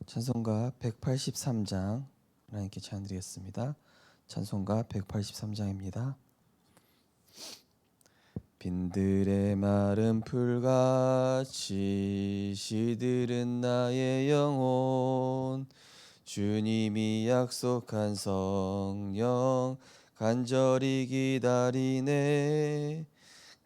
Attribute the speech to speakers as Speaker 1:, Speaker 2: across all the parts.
Speaker 1: 찬송가 183장 하나님께 찬양드리겠습니다. 찬송가 183장입니다. 빈들의 마른 풀같이 시들은 나의 영혼, 주님이 약속한 성령 간절히 기다리네.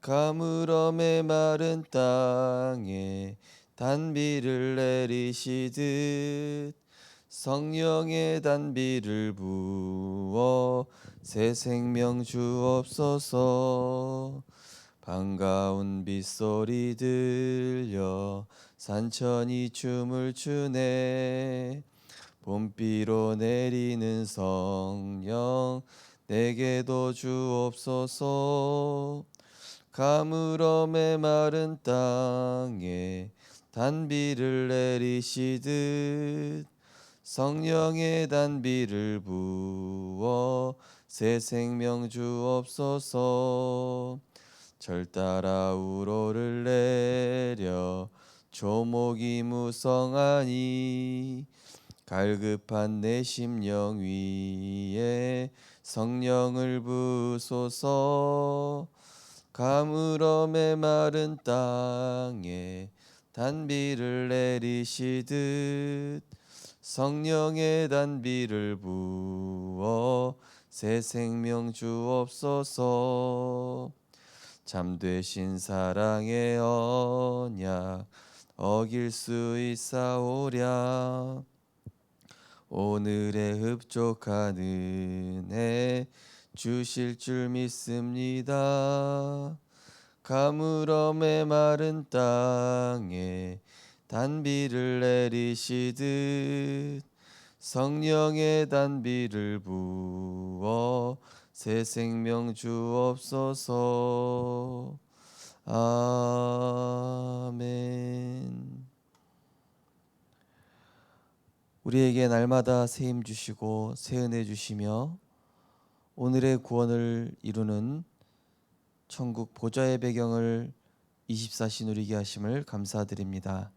Speaker 1: 가물음의 마른 땅에 단비를 내리시듯 성령의 단비를 부어 새 생명 주옵소서. 반가운 빗소리 들려 산천이 춤을 추네. 봄비로 내리는 성령 내게도 주옵소서. 가물음의 마른 땅에 단비를 내리시듯 성령의 단비를 부어 새 생명 주옵소서. 절 따라 우로를 내려 조목이 무성하니 갈급한 내 심령 위에 성령을 부소서. 가물음의 마른 땅에 단비를 내리시듯 성령의 단비를 부어 새 생명 주옵소서. 잠되신 사랑의 언약 어길 수 있사오랴. 오늘의 흡족한 은혜 주실 줄 믿습니다. 가물음의 마른 땅에 단비를 내리시듯 성령의 단비를 부어 새 생명 주옵소서. 아멘. 우리에게 날마다 새 힘 주시고 새 은혜 주시며 오늘의 구원을 이루는 천국 보좌의 배경을 24시 누리게 하심을 감사드립니다.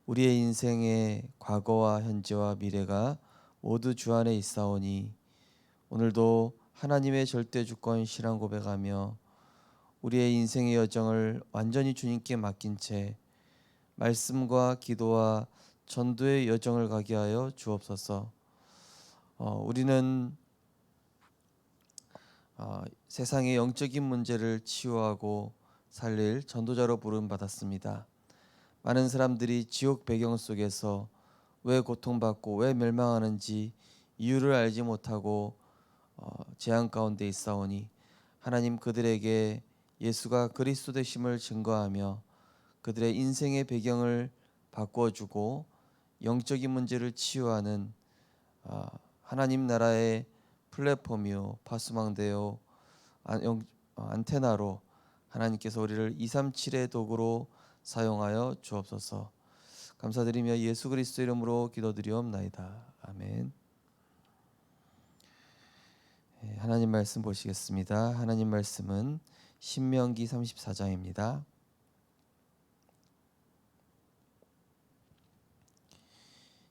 Speaker 1: 우리의 인생의 과거와 현재와 미래가 모두 주 안에 있사오니 오늘도 하나님의 절대 주권 신앙 고백하며 우리의 인생의 여정을 완전히 주님께 맡긴 채 말씀과 기도와 전도의 여정을 가게 하여 주옵소서. 우리는 세상의 영적인 문제를 치유하고 살릴 전도자로 부름받았습니다. 많은 사람들이 지옥 배경 속에서 왜 고통받고 왜 멸망하는지 이유를 알지 못하고 재앙 가운데 있사오니 하나님 그들에게 예수가 그리스도 되심을 증거하며 그들의 인생의 배경을 바꿔주고 영적인 문제를 치유하는 하나님 나라의 플랫폼이요 파수망대요 안테나로 하나님께서 우리를 237의 도구로 사용하여 주옵소서. 감사드리며 예수 그리스도 이름으로 기도드리옵나이다. 아멘. 하나님 말씀 보시겠습니다. 하나님 말씀은 신명기 34장입니다.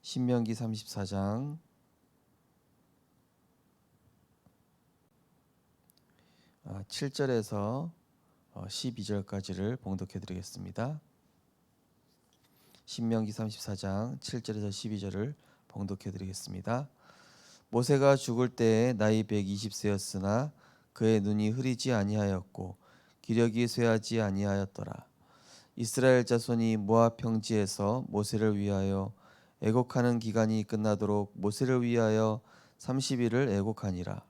Speaker 1: 신명기 34장 7절에서 12절까지를 봉독해 드리겠습니다. 신명기 34장 7절에서 12절을 봉독해 드리겠습니다. 모세가 죽을 때에 나이 120세였으나 그의 눈이 흐리지 아니하였고 기력이 쇠하지 아니하였더라. 이스라엘 자손이 모압 평지에서 모세를 위하여 애곡하는 기간이 끝나도록 모세를 위하여 30일을 애곡하니라.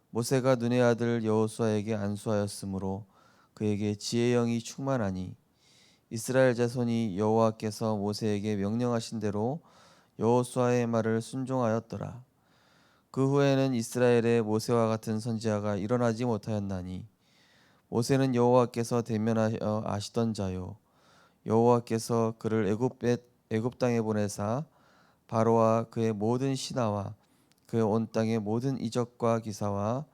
Speaker 1: 모세가 눈의 아들 여호수아에게 안수하였으므로 그에게 지혜의 영이 충만하니 이스라엘 자손이 여호와께서 모세에게 명령하신 대로 여호수아의 말을 순종하였더라. 그 후에는 이스라엘에 모세와 같은 선지자가 일어나지 못하였나니 모세는 여호와께서 대면하여 아시던 자요 여호와께서 그를 애굽 땅에 보내사 바로와 그의 모든 신하와 그의 온 땅의 모든 이적과 기사와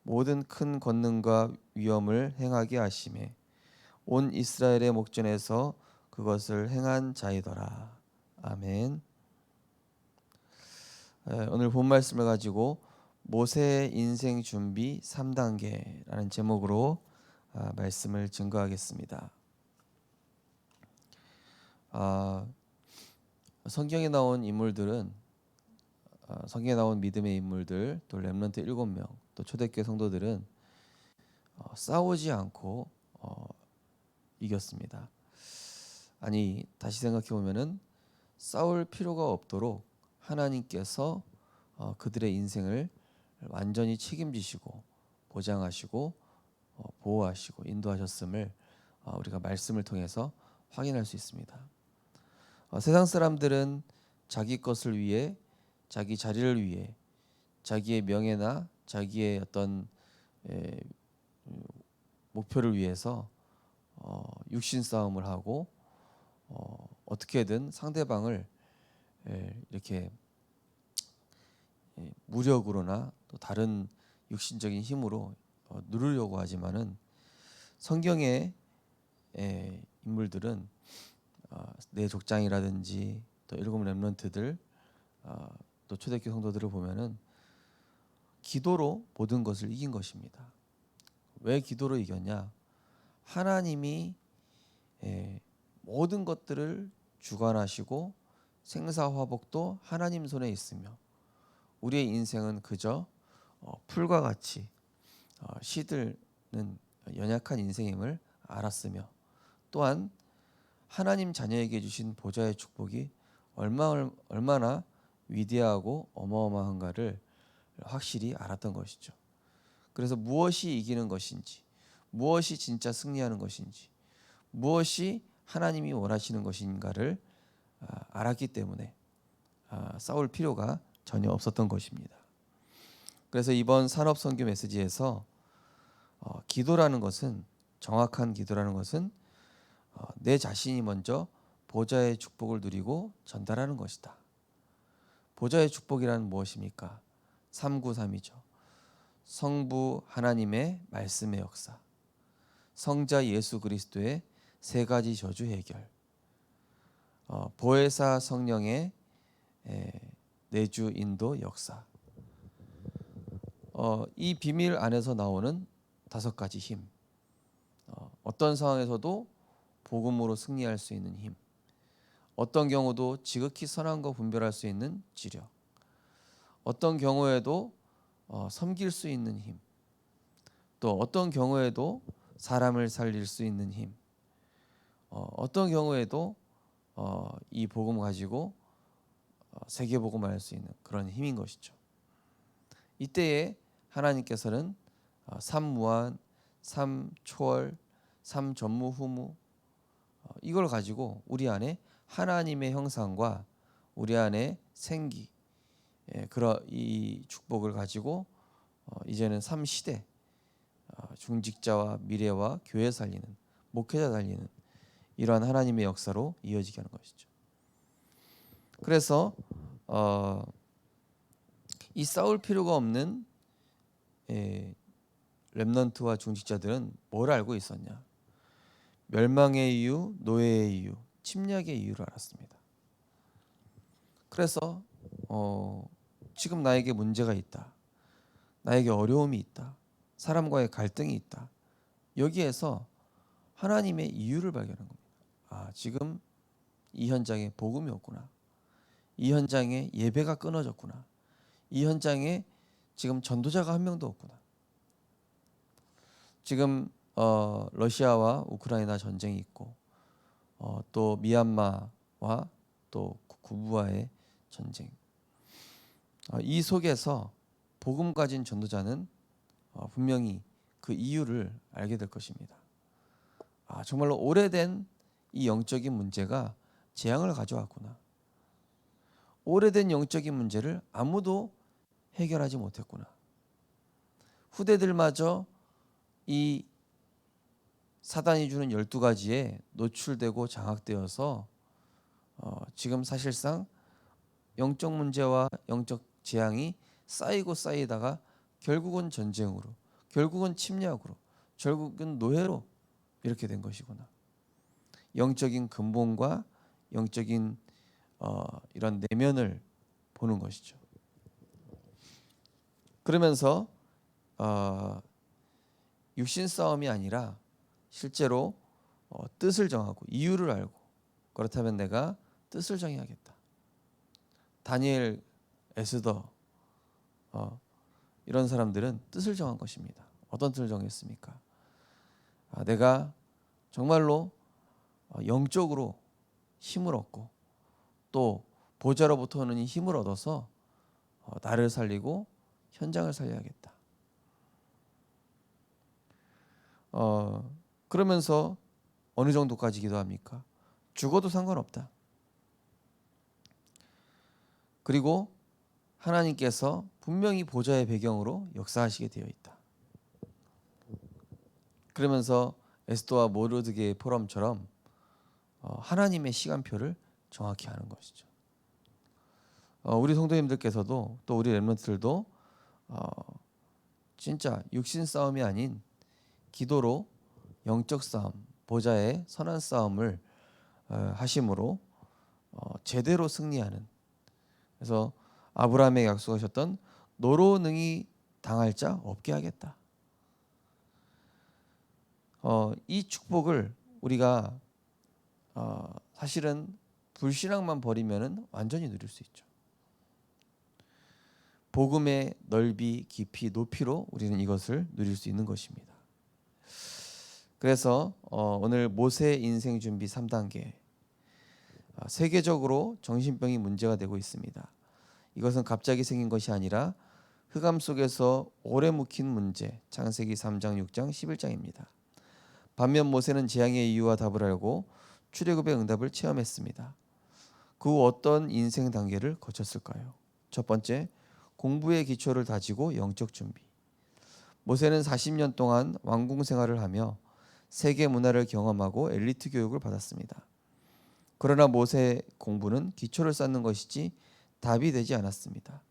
Speaker 1: 모든 큰 권능과 위엄을 행하게 하시매 온 이스라엘의 목전에서 그것을 행한 자이더라. 아멘. 오늘 본 말씀을 가지고 모세의 인생 준비 3단계라는 제목으로 말씀을 증거하겠습니다. 성경에 나온 인물들은 성경에 나온 믿음의 인물들, 또 렘넌트 7명, 또 초대교회 성도들은 싸우지 않고 이겼습니다. 아니, 다시 생각해 보면은 싸울 필요가 없도록 하나님께서 그들의 인생을 완전히 책임지시고 보장하시고 보호하시고 인도하셨음을 우리가 말씀을 통해서 확인할 수 있습니다. 세상 사람들은 자기 것을 위해, 자기 자리를 위해, 자기의 명예나 자기의 어떤 목표를 위해서 육신 싸움을 하고 어떻게든 상대방을 이렇게 무력으로나 또 다른 육신적인 힘으로 누르려고 하지만은 성경의 인물들은 내 족장이라든지 또 일곱 렘넌트들 또 초대교회 성도들을 보면은 기도로 모든 것을 이긴 것입니다. 왜 기도로 이겼냐? 하나님이 모든 것들을 주관하시고 생사화복도 하나님 손에 있으며 우리의 인생은 그저 풀과 같이 시들는 연약한 인생임을 알았으며 또한 하나님 자녀에게 주신 보좌의 축복이 얼마나 위대하고 어마어마한가를 확실히 알았던 것이죠. 그래서 무엇이 이기는 것인지, 무엇이 진짜 승리하는 것인지, 무엇이 하나님이 원하시는 것인가를 알았기 때문에 싸울 필요가 전혀 없었던 것입니다. 그래서 이번 산업 선교 메시지에서 기도라는 것은, 정확한 기도라는 것은 내 자신이 먼저 보좌의 축복을 누리고 전달하는 것이다. 보좌의 축복이란 무엇입니까? 393이죠. 성부 하나님의 말씀의 역사, 성자 예수 그리스도의 세 가지 저주 해결, 보혜사 성령의 내주 인도 역사. 이 비밀 안에서 나오는 5가지 힘. 어떤 상황에서도 복음으로 승리할 수 있는 힘, 어떤 경우도 지극히 선한 거 분별할 수 있는 지력, 어떤 경우에도 섬길 수 있는 힘, 또 어떤 경우에도 사람을 살릴 수 있는 힘, 어떤 경우에도 이 복음 가지고 세계 복음을 할 수 있는 그런 힘인 것이죠. 이때에 하나님께서는 삼무한, 삼초월, 삼전무후무 이걸 가지고 우리 안에 하나님의 형상과 우리 안에 생기, 그런 이 축복을 가지고 이제는 3시대 중직자와 미래와 교회 살리는, 목회자 살리는 이러한 하나님의 역사로 이어지게 하는 것이죠. 그래서 이 싸울 필요가 없는 렘넌트와 중직자들은 뭘 알고 있었냐? 멸망의 이유, 노예의 이유, 침략의 이유를 알았습니다. 그래서 지금 나에게 문제가 있다, 나에게 어려움이 있다, 사람과의 갈등이 있다, 여기에서 하나님의 이유를 발견한 겁니다. 지금 이 현장에 복음이 없구나, 이 현장에 예배가 끊어졌구나, 이 현장에 지금 전도자가 한 명도 없구나. 지금 러시아와 우크라이나 전쟁이 있고 또 미얀마와 또 구부와의 전쟁, 이 속에서 복음 가진 전도자는 분명히 그 이유를 알게 될 것입니다. 정말로 오래된 이 영적인 문제가 재앙을 가져왔구나, 오래된 영적인 문제를 아무도 해결하지 못했구나, 후대들마저 이 사단이 주는 12가지에 노출되고 장악되어서 지금 사실상 영적 문제와 영적 재앙이 쌓이고 쌓이다가 결국은 전쟁으로, 결국은 침략으로, 결국은 노예로 이렇게 된 것이구나. 영적인 근본과 영적인 이런 내면을 보는 것이죠. 그러면서 육신 싸움이 아니라 실제로 뜻을 정하고 이유를 알고, 그렇다면 내가 뜻을 정해야겠다. 다니엘, 에스더 이런 사람들은 뜻을 정한 것입니다. 어떤 뜻을 정했습니까? 내가 정말로 영적으로 힘을 얻고 또 보좌로부터 오는 이 힘을 얻어서 나를 살리고 현장을 살려야겠다. 그러면서 어느 정도까지 기도합니까? 죽어도 상관없다. 그리고 하나님께서 분명히 보좌의 배경으로 역사하시게 되어 있다. 그러면서 에스더와 모르드게의 포럼처럼 하나님의 시간표를 정확히 하는 것이죠. 우리 성도님들께서도 또 우리 렘넌트들도 진짜 육신 싸움이 아닌 기도로 영적 싸움, 보좌의 선한 싸움을 하심으로 제대로 승리하는, 그래서 아브라함에게 약속하셨던 너로 능히 당할 자 없게 하겠다. 이 축복을 우리가 사실은 불신앙만 버리면은 완전히 누릴 수 있죠. 복음의 넓이, 깊이, 높이로 우리는 이것을 누릴 수 있는 것입니다. 그래서 오늘 모세 인생 준비 3단계, 세계적으로 정신병이 문제가 되고 있습니다. 이것은 갑자기 생긴 것이 아니라 흑암 속에서 오래 묵힌 문제, 창세기 3장, 6장, 11장입니다. 반면 모세는 재앙의 이유와 답을 알고 출애굽의 응답을 체험했습니다. 그 후 어떤 인생 단계를 거쳤을까요? 첫 번째, 공부의 기초를 다지고 영적 준비. 모세는 40년 동안 왕궁 생활을 하며 세계 문화를 경험하고 엘리트 교육을 받았습니다. 그러나 모세의 공부는 기초를 쌓는 것이지 답이 되지 않았습니다.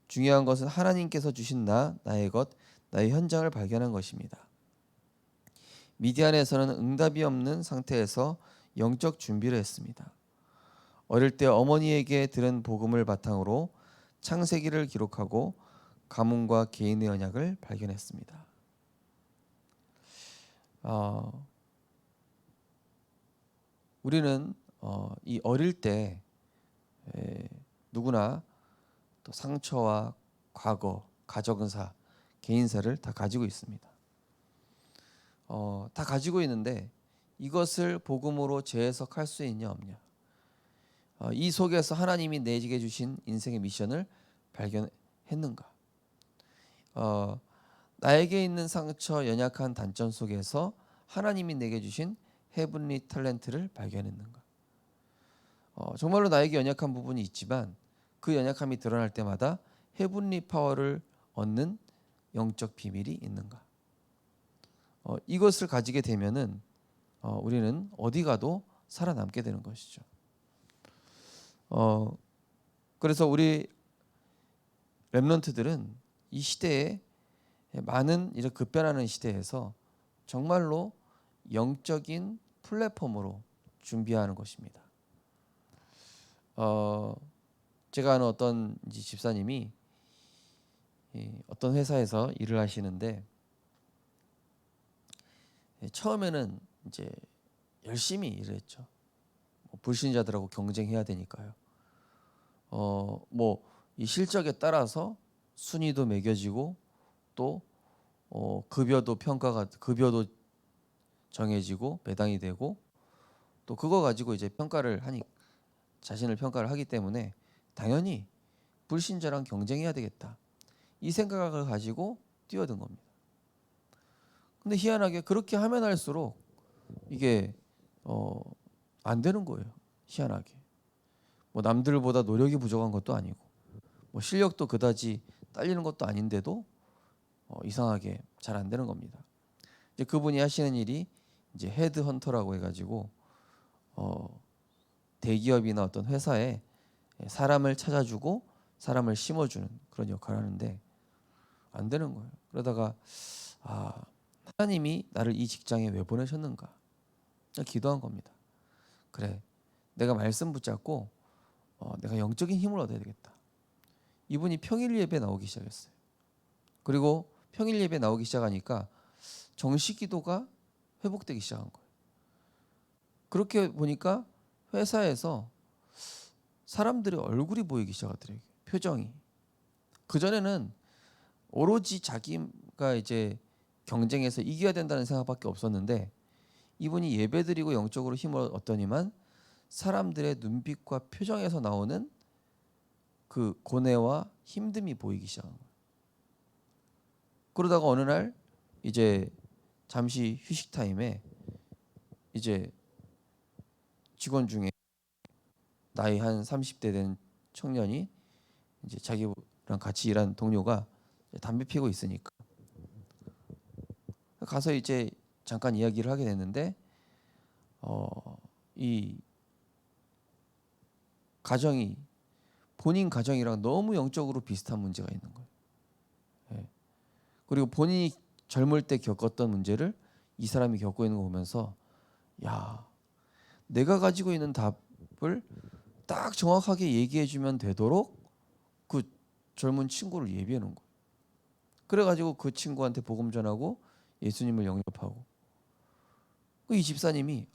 Speaker 1: 중요한 것은 하나님께서 주신 나의 것, 나의 현장을 발견한 것입니다. 미디안에서는 응답이 없는 상태에서 영적 준비를 했습니다. 어릴 때 어머니에게 들은 복음을 바탕으로 창세기를 기록하고 가문과 개인의 언약을 발견했습니다. 우리는 이 어릴 때 누구나 또 상처와 과거, 가족은사, 개인사를 다 가지고 있습니다. 다 가지고 있는데 이것을 복음으로 재해석할 수 있냐 없냐. 이 속에서 하나님이 내게 주신 인생의 미션을 발견했는가. 나에게 있는 상처, 연약한 단점 속에서 하나님이 내게 주신 헤븐리 탤런트를 발견했는가. 정말로 나에게 연약한 부분이 있지만 그 연약함이 드러날 때마다 헤븐리 파워를 얻는 영적 비밀이 있는가. 이것을 가지게 되면은 우리는 어디 가도 살아남게 되는 것이죠. 그래서 우리 렘넌트들은 이 시대에 많은 이렇게 급변하는 시대에서 정말로 영적인 플랫폼으로 준비하는 것입니다. 제가 아는 어떤 집사님이 어떤 회사에서 일을 하시는데 처음에는 이제 열심히 일을 했죠. 불신자들하고 경쟁해야 되니까요. 이 실적에 따라서 순위도 매겨지고 또 급여도 정해지고 배당이 되고 또 그거 가지고 이제 자신을 평가를 하기 때문에 당연히 불신자랑 경쟁해야 되겠다. 이 생각을 가지고 뛰어든 겁니다. 근데 희한하게 그렇게 하면 할수록 이게 안 되는 거예요. 희한하게. 남들보다 노력이 부족한 것도 아니고 실력도 그다지 딸리는 것도 아닌데도 이상하게 잘 안 되는 겁니다. 이제 그분이 하시는 일이 이제 헤드헌터라고 해가지고 대기업이나 어떤 회사에 사람을 찾아주고 사람을 심어주는 그런 역할을 하는데 안 되는 거예요. 그러다가 하나님이 나를 이 직장에 왜 보내셨는가? 기도한 겁니다. 그래, 내가 말씀 붙잡고 내가 영적인 힘을 얻어야 되겠다. 이분이 평일 예배 나오기 시작했어요. 그리고 평일 예배 나오기 시작하니까 정시 기도가 회복되기 시작한 거예요. 그렇게 보니까 회사에서 사람들의 얼굴이 보이기 시작하더래요. 표정이. 그전에는 오로지 자기가 이제 경쟁에서 이겨야 된다는 생각밖에 없었는데, 이분이 예배드리고 영적으로 힘을 얻더니만 사람들의 눈빛과 표정에서 나오는 그 고뇌와 힘듦이 보이기 시작한 거예요. 그러다가 어느 날 이제 잠시 휴식 타임에 이제 직원 중에 나이 한 30대 된 청년이 이제 자기랑 같이 일한 동료가 담배 피고 있으니까 가서 이제 잠깐 이야기를 하게 됐는데, 이 가정이 본인 가정이랑 너무 영적으로 비슷한 문제가 있는 거예요. 예. 그리고 본인이 젊을 때 겪었던 문제를 이 사람이 겪고 있는 거 보면서, 야, 내가 가지고 있는 답을 딱 정확하게 얘기해주면 되도록 그 젊은 친구를 예비해 놓은 거예요. 그래가지고 그 친구한테 복음 전하고 예수님을 영접하고, 이 집사님이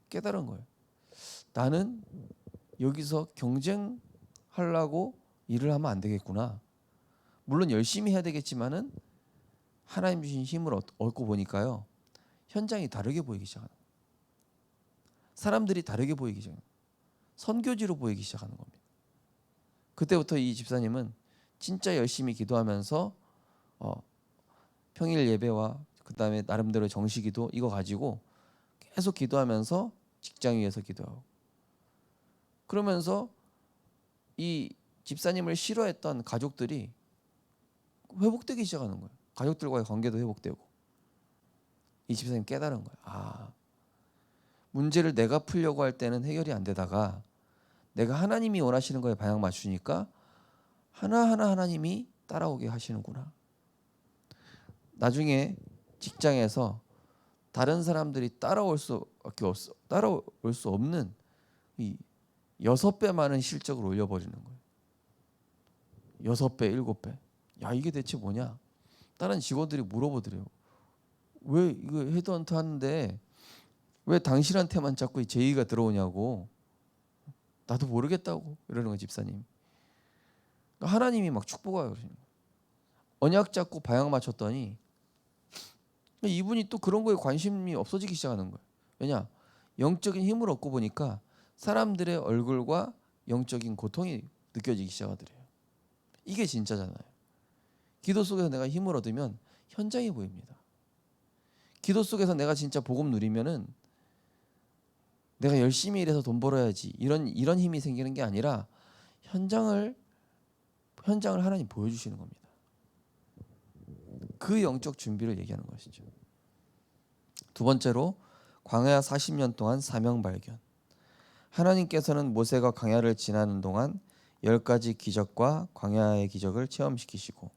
Speaker 1: 깨달은 거예요. 나는 여기서 경쟁하려고 일을 하면 안 되겠구나. 물론 열심히 해야 되겠지만은 하나님 주신 힘을 얻고 보니까요, 현장이 다르게 보이기 시작하는 거예요. 사람들이 다르게 보이기 시작하는 거예요. 선교지로 보이기 시작하는 겁니다. 그때부터 이 집사님은 진짜 열심히 기도하면서 평일 예배와 그다음에 나름대로 정시기도 이거 가지고 계속 기도하면서 직장 위에서 기도하고, 그러면서 이 집사님을 싫어했던 가족들이 회복되기 시작하는 거예요. 가족들과의 관계도 회복되고. 이 집사님 깨달은 거예요. 문제를 내가 풀려고 할 때는 해결이 안 되다가 내가 하나님이 원하시는 거에 방향 맞추니까 하나하나 하나님이 따라오게 하시는구나. 나중에 직장에서 다른 사람들이 따라올 수 없는 이 6배 많은 실적을 올려버리는 거예요. 6배, 7배. 야, 이게 대체 뭐냐? 다른 직원들이 물어보더래요. 왜 이거 헤드헌터 하는데 왜 당신한테만 자꾸 제의가 들어오냐고. 나도 모르겠다고 이러는 거예요, 집사님. 하나님이 막 축복하고 그러시는 거예요. 언약 잡고 방향 맞췄더니 이분이 또 그런 거에 관심이 없어지기 시작하는 거예요. 왜냐? 영적인 힘을 얻고 보니까 사람들의 얼굴과 영적인 고통이 느껴지기 시작하더래요. 이게 진짜잖아요. 기도 속에서 내가 힘을 얻으면 현장이 보입니다. 기도 속에서 내가 진짜 복음 누리면은 내가 열심히 일해서 돈 벌어야지 이런 힘이 생기는 게 아니라 현장을 하나님 보여주시는 겁니다. 그 영적 준비를 얘기하는 것이죠. 두 번째로 광야 40년 동안 사명 발견. 하나님께서는 모세가 광야를 지나는 동안 10가지 기적과 광야의 기적을 체험시키시고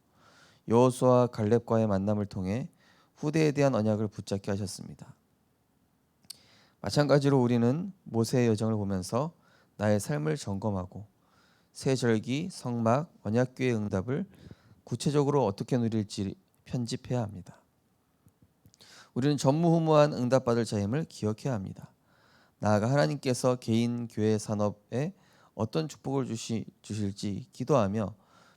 Speaker 1: 여호수아와 갈렙과의 만남을 통해 후대에 대한 언약을 붙잡게 하셨습니다. 마찬가지로 우리는 모세의 여정을 보면서 나의 삶을 점검하고 새 절기, 성막, 언약궤의 응답을 구체적으로 어떻게 누릴지 편집해야 합니다. 우리는 전무후무한 응답받을 자임을 기억해야 합니다. 나아가 하나님께서 개인, 교회, 산업에 어떤 축복을 주실지 기도하며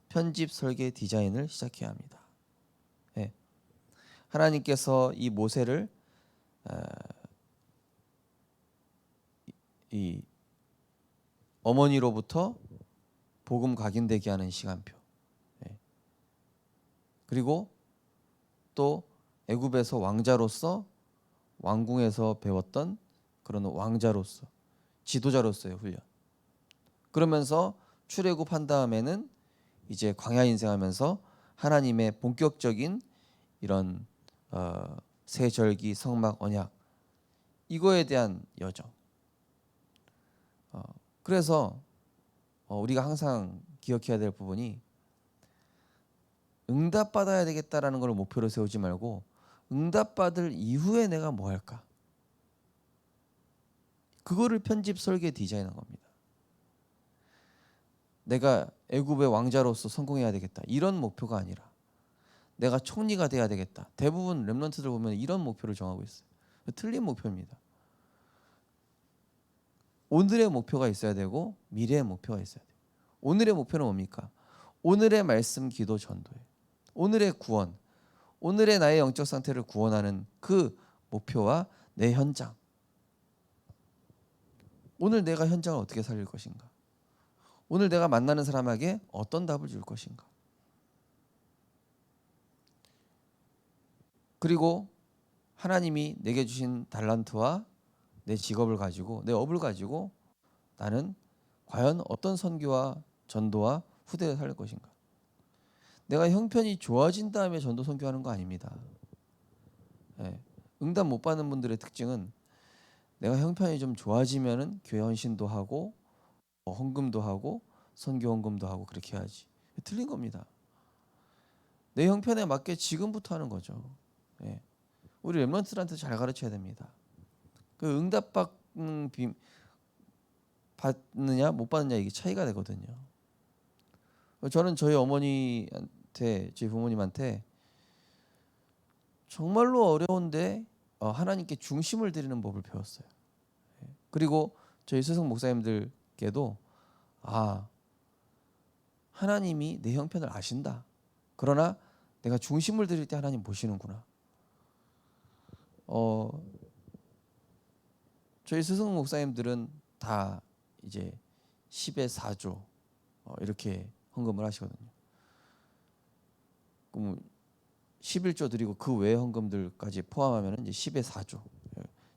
Speaker 1: 편집, 설계, 디자인을 시작해야 합니다. 네. 하나님께서 이 모세를 이 어머니로부터 복음 각인되게 하는 시간표. 네. 그리고 또 애굽에서 왕자로서 왕궁에서 배웠던 그런 왕자로서 지도자로서의 훈련. 그러면서 출애굽한 다음에는 이제 광야 인생하면서 하나님의 본격적인 이런 새 절기, 성막, 언약 이거에 대한 여정. 그래서 우리가 항상 기억해야 될 부분이 응답받아야 되겠다라는 걸 목표로 세우지 말고 응답받을 이후에 내가 뭐 할까? 그거를 편집, 설계, 디자인한 겁니다. 내가 애굽의 왕자로서 성공해야 되겠다. 이런 목표가 아니라 내가 총리가 돼야 되겠다. 대부분 렘넌트들 보면 이런 목표를 정하고 있어요. 틀린 목표입니다. 오늘의 목표가 있어야 되고 미래의 목표가 있어야 돼요. 오늘의 목표는 뭡니까? 오늘의 말씀, 기도, 전도예요. 오늘의 구원, 오늘의 나의 영적 상태를 구원하는 그 목표와 내 현장. 오늘 내가 현장을 어떻게 살릴 것인가? 오늘 내가 만나는 사람에게 어떤 답을 줄 것인가? 그리고 하나님이 내게 주신 달란트와 내 직업을 가지고, 내 업을 가지고 나는 과연 어떤 선교와 전도와 후대를 살릴 것인가? 내가 형편이 좋아진 다음에 전도 선교하는 거 아닙니다. 예. 응답 못 받는 분들의 특징은 내가 형편이 좀 좋아지면은 교회 헌신도 하고 헌금도 하고 선교 헌금도 하고 그렇게 해야지. 틀린 겁니다. 내 형편에 맞게 지금부터 하는 거죠. 예. 우리 렘넌트들한테 잘 가르쳐야 됩니다. 그 응답 받느냐 못 받느냐 이게 차이가 되거든요. 저는 저희 어머니한테, 저희 부모님한테 정말로 어려운데 하나님께 중심을 드리는 법을 배웠어요. 그리고 저희 스승 목사님들께도 하나님이 내 형편을 아신다. 그러나 내가 중심을 드릴 때 하나님 보시는구나. 저희 스승 목사님들은 다 이제 10의 4조 이렇게 헌금을 하시거든요. 그럼 11조 드리고 그 외 헌금들까지 포함하면 이제 10의 4조,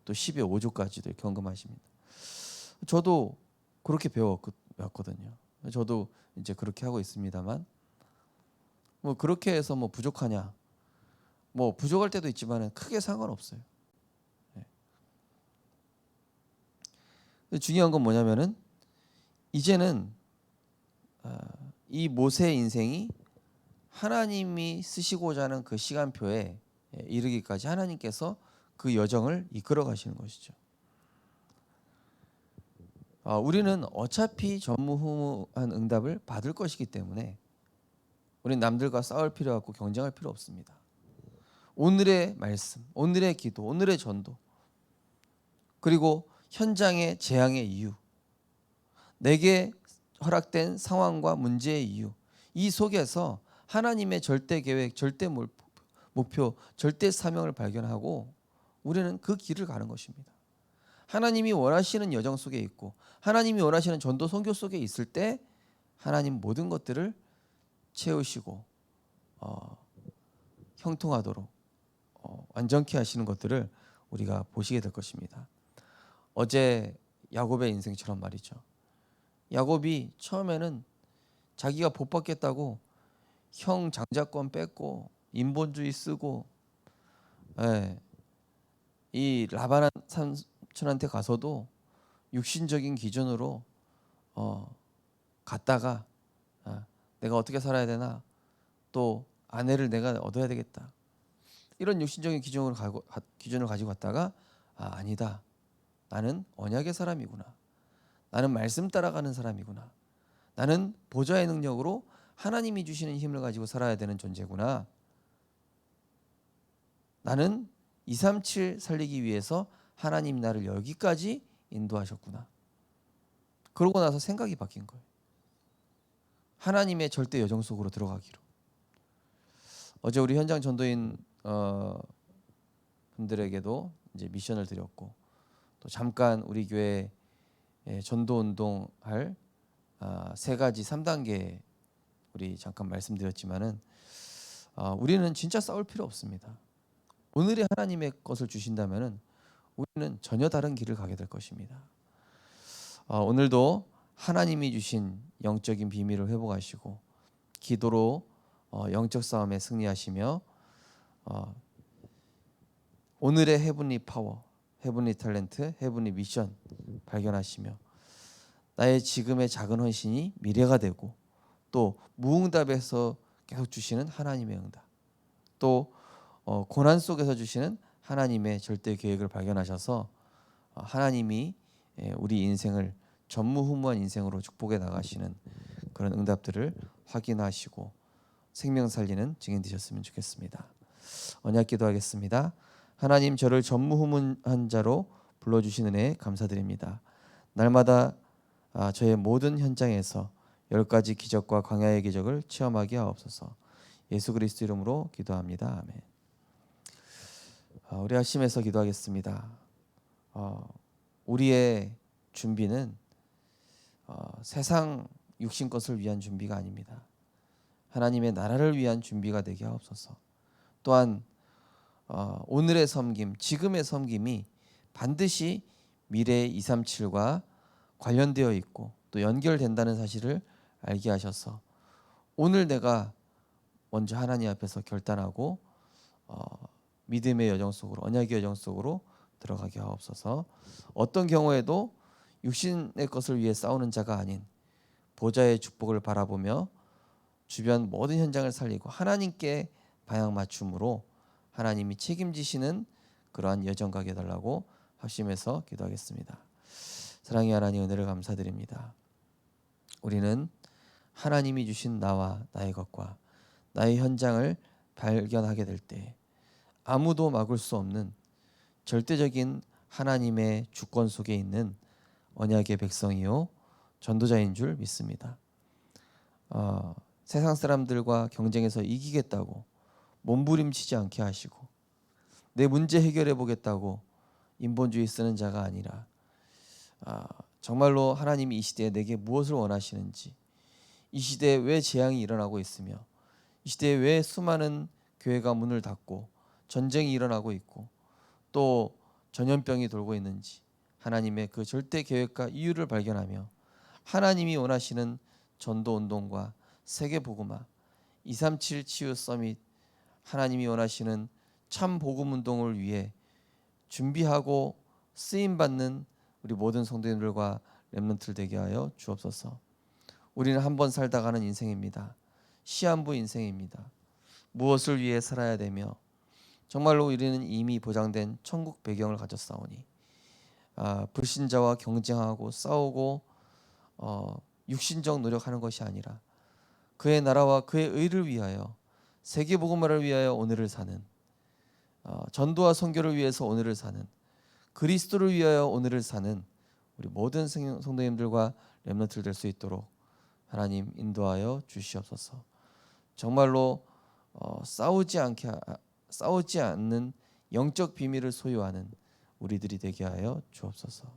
Speaker 1: 또 10의 5조까지도 이렇게 헌금하십니다. 저도 그렇게 배웠거든요. 저도 이제 그렇게 하고 있습니다만, 뭐 그렇게 해서 뭐 부족하냐? 뭐 부족할 때도 있지만은 크게 상관없어요. 중요한 건 뭐냐면은 이제는 이 모세의 인생이 하나님이 쓰시고자 하는 그 시간표에 이르기까지 하나님께서 그 여정을 이끌어 가시는 것이죠. 우리는 어차피 전무후무한 응답을 받을 것이기 때문에 우리는 남들과 싸울 필요 없고 경쟁할 필요 없습니다. 오늘의 말씀, 오늘의 기도, 오늘의 전도, 그리고 현장의 재앙의 이유, 내게 허락된 상황과 문제의 이유, 이 속에서 하나님의 절대 계획, 절대 목표, 절대 사명을 발견하고 우리는 그 길을 가는 것입니다. 하나님이 원하시는 여정 속에 있고 하나님이 원하시는 전도 선교 속에 있을 때 하나님 모든 것들을 채우시고 형통하도록 완전케 하시는 것들을 우리가 보시게 될 것입니다. 어제 야곱의 인생처럼 말이죠. 야곱이 처음에는 자기가 복 받겠다고 형 장자권 뺏고 인본주의 쓰고, 이 라반 삼촌한테 가서도 육신적인 기준으로 갔다가 내가 어떻게 살아야 되나, 또 아내를 내가 얻어야 되겠다, 이런 육신적인 기준을 가지고 갔다가 아니다, 나는 언약의 사람이구나, 나는 말씀 따라가는 사람이구나, 나는 보좌의 능력으로 하나님이 주시는 힘을 가지고 살아야 되는 존재구나, 나는 237 살리기 위해서 하나님이 나를 여기까지 인도하셨구나. 그러고 나서 생각이 바뀐 거예요. 하나님의 절대 여정 속으로 들어가기로. 어제 우리 현장 전도인 분들에게도 이제 미션을 드렸고, 또 잠깐 우리 교회 전도 운동할 3가지 3단계 우리 잠깐 말씀드렸지만은 우리는 진짜 싸울 필요 없습니다. 오늘의 하나님의 것을 주신다면은 우리는 전혀 다른 길을 가게 될 것입니다. 오늘도 하나님이 주신 영적인 비밀을 회복하시고 기도로 영적 싸움에 승리하시며 오늘의 헤븐리 파워, 헤븐리 탤런트, 헤븐리 미션 발견하시며 나의 지금의 작은 헌신이 미래가 되고, 또 무응답에서 계속 주시는 하나님의 응답, 또 고난 속에서 주시는 하나님의 절대 계획을 발견하셔서 하나님이 우리 인생을 전무후무한 인생으로 축복해 나가시는 그런 응답들을 확인하시고 생명 살리는 증인 되셨으면 좋겠습니다. 언약 기도하겠습니다. 하나님, 저를 전무후무한 자로 불러주신 은혜에 감사드립니다. 날마다 저의 모든 현장에서 10가지 기적과 광야의 기적을 체험하게 하옵소서. 예수 그리스도 이름으로 기도합니다. 아멘. 우리 아침에서 기도하겠습니다. 우리의 준비는 세상 육신 것을 위한 준비가 아닙니다. 하나님의 나라를 위한 준비가 되게 하옵소서. 또한 오늘의 섬김, 지금의 섬김이 반드시 미래의 237과 관련되어 있고 또 연결된다는 사실을 알게 하셔서 오늘 내가 먼저 하나님 앞에서 결단하고 믿음의 여정 속으로, 언약의 여정 속으로 들어가게 하옵소서. 어떤 경우에도 육신의 것을 위해 싸우는 자가 아닌 보좌의 축복을 바라보며 주변 모든 현장을 살리고 하나님께 방향 맞춤으로 하나님이 책임지시는 그러한 여정 가게 해달라고 합심해서 기도하겠습니다. 사랑의 하나님, 은혜를 감사드립니다. 우리는 하나님이 주신 나와 나의 것과 나의 현장을 발견하게 될 때 아무도 막을 수 없는 절대적인 하나님의 주권 속에 있는 언약의 백성이요 전도자인 줄 믿습니다. 세상 사람들과 경쟁해서 이기겠다고 몸부림치지 않게 하시고 내 문제 해결해 보겠다고 인본주의 쓰는 자가 아니라 정말로 하나님이 이 시대에 내게 무엇을 원하시는지, 이 시대에 왜 재앙이 일어나고 있으며 이 시대에 왜 수많은 교회가 문을 닫고 전쟁이 일어나고 있고 또 전염병이 돌고 있는지 하나님의 그 절대 계획과 이유를 발견하며 하나님이 원하시는 전도 운동과 세계 복음화 237 치유 서밋, 하나님이 원하시는 참 복음 운동을 위해 준비하고 쓰임 받는 우리 모든 성도님들과 렘넌트를 되게 하여 주옵소서. 우리는 한 번 살다 가는 인생입니다. 시한부 인생입니다. 무엇을 위해 살아야 되며 정말로 우리는 이미 보장된 천국 배경을 가졌사오니 불신자와 경쟁하고 싸우고 육신적 노력하는 것이 아니라 그의 나라와 그의 의를 위하여 세계 복음화를 위하여 오늘을 사는 전도와 선교를 위해서 오늘을 사는 그리스도를 위하여 오늘을 사는 우리 모든 성도님들과 렘넌트를 될 수 있도록 하나님 인도하여 주시옵소서. 정말로 싸우지 않는 영적 비밀을 소유하는 우리들이 되게 하여 주옵소서.